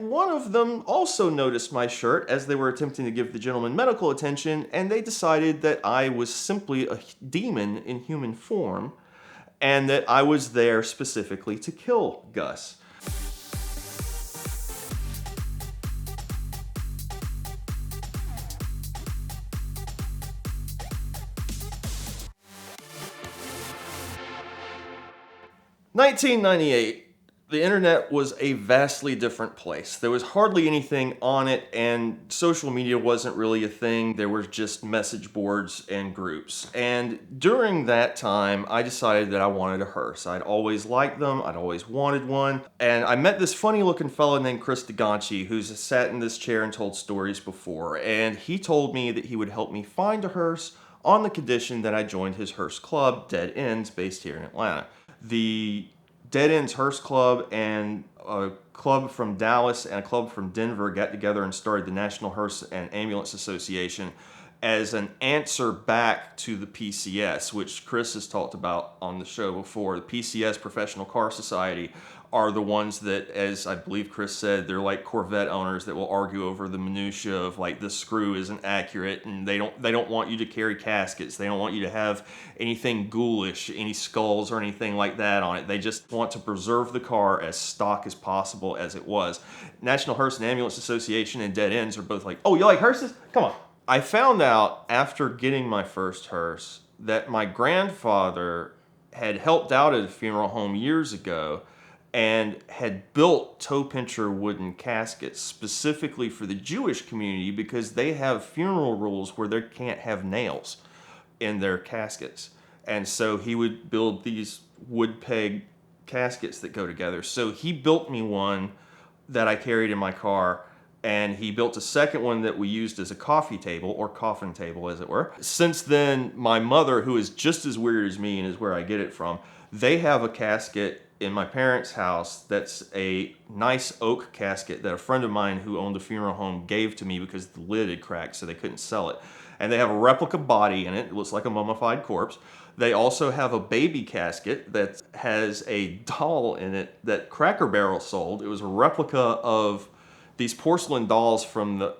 One of them also noticed my shirt as they were attempting to give the gentleman medical attention, and they decided that I was simply a demon in human form, and that I was there specifically to kill Gus. (1998). The internet was a vastly different place. There was hardly anything on it, and social media wasn't really a thing. There were just message boards and groups. And during that time, I decided that I wanted a hearse. I'd always liked them. I'd always wanted one. And I met this funny-looking fellow named Chris DeGanchi, who's sat in this chair and told stories before. And he told me that he would help me find a hearse on the condition that I joined his Hearse Club, Dead Ends, based here in Atlanta. The Dead Ends Hearse Club and a club from Dallas and a club from Denver got together and started the National Hearse and Ambulance Association as an answer back to the PCS, which Chris has talked about on the show before. The PCS, Professional Car Society, are the ones that, as I believe Chris said, they're like Corvette owners that will argue over the minutia of like this screw isn't accurate, and they don't want you to carry caskets. They don't want you to have anything ghoulish, any skulls or anything like that on it. They just want to preserve the car as stock as possible as it was. National Hearse and Ambulance Association and Dead Ends are both like, oh, you like hearses? Come on. I found out after getting my first hearse that my grandfather had helped out at a funeral home years ago and had built toe pincher wooden caskets specifically for the Jewish community because they have funeral rules where they can't have nails in their caskets. And so he would build these wood peg caskets that go together. So he built me one that I carried in my car, and he built a second one that we used as a coffee table, or coffin table as it were. Since then, my mother, who is just as weird as me and is where I get it from, they have a casket in my parents' house that's a nice oak casket that a friend of mine who owned a funeral home gave to me because the lid had cracked so they couldn't sell it. And they have a replica body in it. It looks like a mummified corpse. They also have a baby casket that has a doll in it that Cracker Barrel sold. It was a replica of these porcelain dolls from the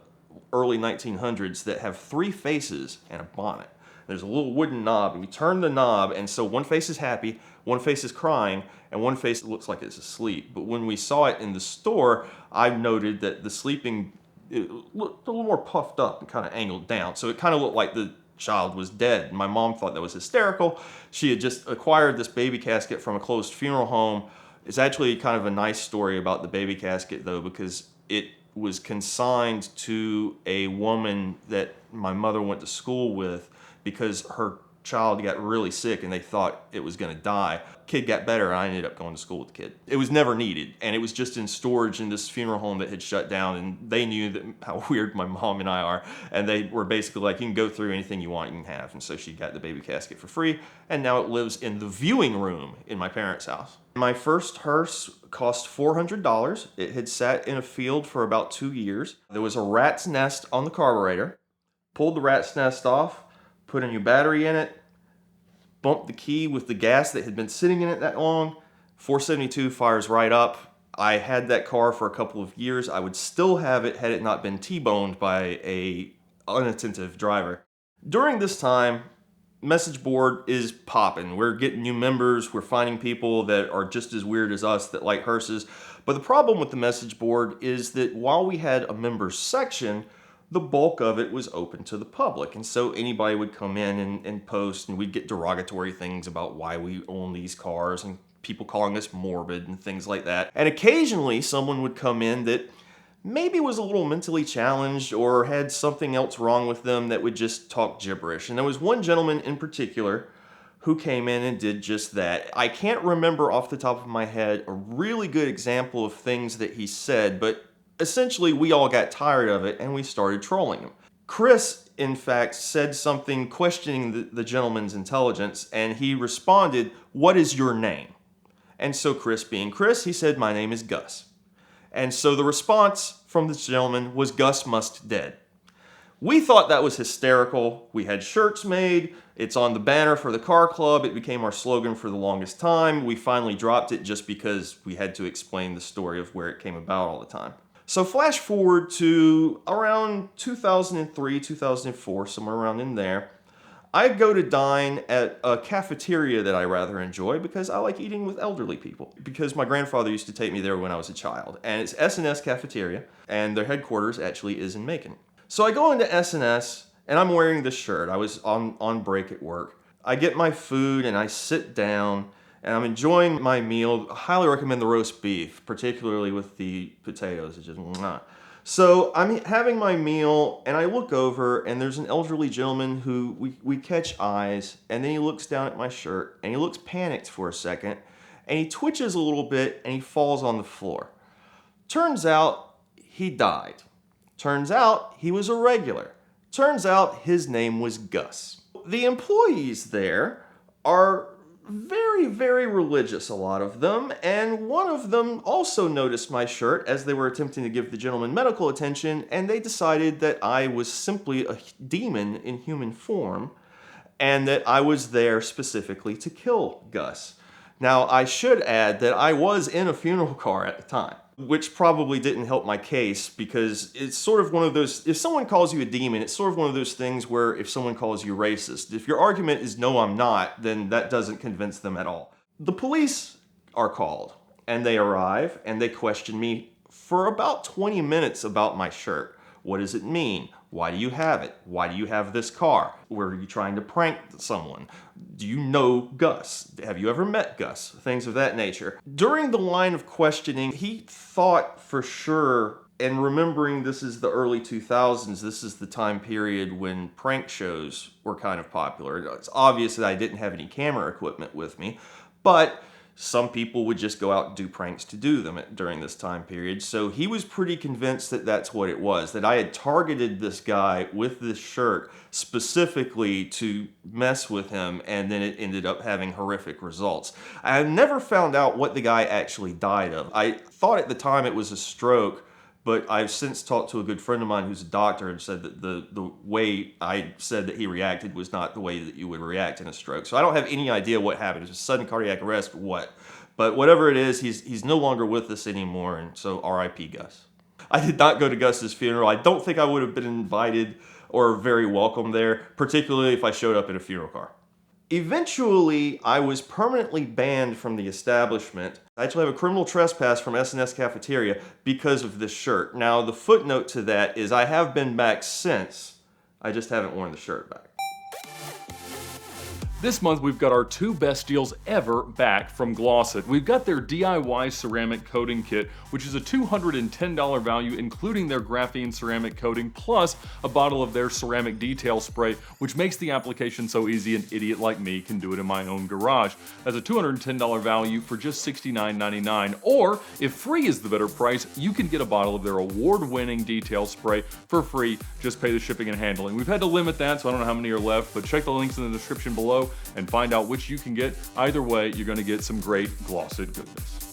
early 1900s that have 3 faces and a bonnet. There's a little wooden knob, and you turn the knob, and so one face is happy, one face is crying, and one face looks like it's asleep. But when we saw it in the store, I noted that the sleeping, it looked a little more puffed up and kind of angled down. So it kind of looked like the child was dead. My mom thought that was hysterical. She had just acquired this baby casket from a closed funeral home. It's actually kind of a nice story about the baby casket, though, because it was consigned to a woman that my mother went to school with because her child got really sick and they thought it was going to die. Kid got better and I ended up going to school with the kid. It was never needed, and it was just in storage in this funeral home that had shut down, and they knew that how weird my mom and I are, and they were basically like, you can go through anything you want, you can have. And so she got the baby casket for free, and now it lives in the viewing room in my parents' house. My first hearse cost $400. It had sat in a field for about 2 years. There was a rat's nest on the carburetor. Pulled the rat's nest off, put a new battery in it, bumped the key with the gas that had been sitting in it that long. 472 fires right up. I had that car for a couple of years. I would still have it had it not been T-boned by a unattentive driver. During this time, message board is popping. We're getting new members. We're finding people that are just as weird as us that like hearses. But the problem with the message board is that while we had a members section, the bulk of it was open to the public. And so anybody would come in and post, and we'd get derogatory things about why we own these cars and people calling us morbid and things like that. And occasionally someone would come in that maybe was a little mentally challenged or had something else wrong with them that would just talk gibberish. And there was one gentleman in particular who came in and did just that. I can't remember off the top of my head a really good example of things that he said, but essentially we all got tired of it and we started trolling him. Chris, in fact, said something questioning the gentleman's intelligence, and he responded, "What is your name?" And so Chris, being Chris, he said, "My name is Gus." And so the response from this gentleman was, "Gus must dead." We thought that was hysterical. We had shirts made. It's on the banner for the car club. It became our slogan for the longest time. We finally dropped it just because we had to explain the story of where it came about all the time. So flash forward to around 2003, 2004, somewhere around in there. I go to dine at a cafeteria that I rather enjoy because I like eating with elderly people. Because my grandfather used to take me there when I was a child. And it's S&S Cafeteria, and their headquarters actually is in Macon. So I go into S&S, and I'm wearing this shirt. I was on break at work. I get my food, and I sit down, and I'm enjoying my meal. I highly recommend the roast beef, particularly with the potatoes. It's just mwah. So I'm having my meal, and I look over, and there's an elderly gentleman who we catch eyes, and then he looks down at my shirt, and he looks panicked for a second, and he twitches a little bit, and he falls on the floor. Turns out he died. Turns out he was a regular. Turns out his name was Gus. The employees there are very, very religious, a lot of them, and one of them also noticed my shirt as they were attempting to give the gentleman medical attention, and they decided that I was simply a demon in human form, and that I was there specifically to kill Gus. Now, I should add that I was in a funeral car at the time, which probably didn't help my case because it's sort of one of those, if someone calls you a demon, it's sort of one of those things where if someone calls you racist, if your argument is no, I'm not, then that doesn't convince them at all. The police are called, and they arrive, and they question me for about 20 minutes about my shirt. What does it mean? Why do you have it? Why do you have this car? Were you trying to prank someone? Do you know Gus? Have you ever met Gus? Things of that nature. During the line of questioning, he thought for sure, and remembering this is the early 2000s, this is the time period when prank shows were kind of popular. It's obvious that I didn't have any camera equipment with me, but some people would just go out and do pranks to do them during this time period. So he was pretty convinced that that's what it was, that I had targeted this guy with this shirt specifically to mess with him, and then it ended up having horrific results. I never found out what the guy actually died of. I thought at the time it was a stroke, but I've since talked to a good friend of mine who's a doctor and said that the way I said that he reacted was not the way that you would react in a stroke. So I don't have any idea what happened. It was a sudden cardiac arrest or what. But whatever it is, he's no longer with us anymore, and so R.I.P. Gus. I did not go to Gus's funeral. I don't think I would have been invited or very welcome there, particularly if I showed up in a funeral car. Eventually, I was permanently banned from the establishment. I actually have a criminal trespass from S&S Cafeteria because of this shirt. Now, the footnote to that is I have been back since. I just haven't worn the shirt back. This month we've got our 2 best deals ever back from Glossit. We've got their DIY ceramic coating kit, which is a $210 value including their graphene ceramic coating plus a bottle of their ceramic detail spray, which makes the application so easy an idiot like me can do it in my own garage. That's a $210 value for just $69.99, or if free is the better price, you can get a bottle of their award-winning detail spray for free. Just pay the shipping and handling. We've had to limit that, so I don't know how many are left, but check the links in the description below and find out which you can get. Either way, you're going to get some great Glossit goodness.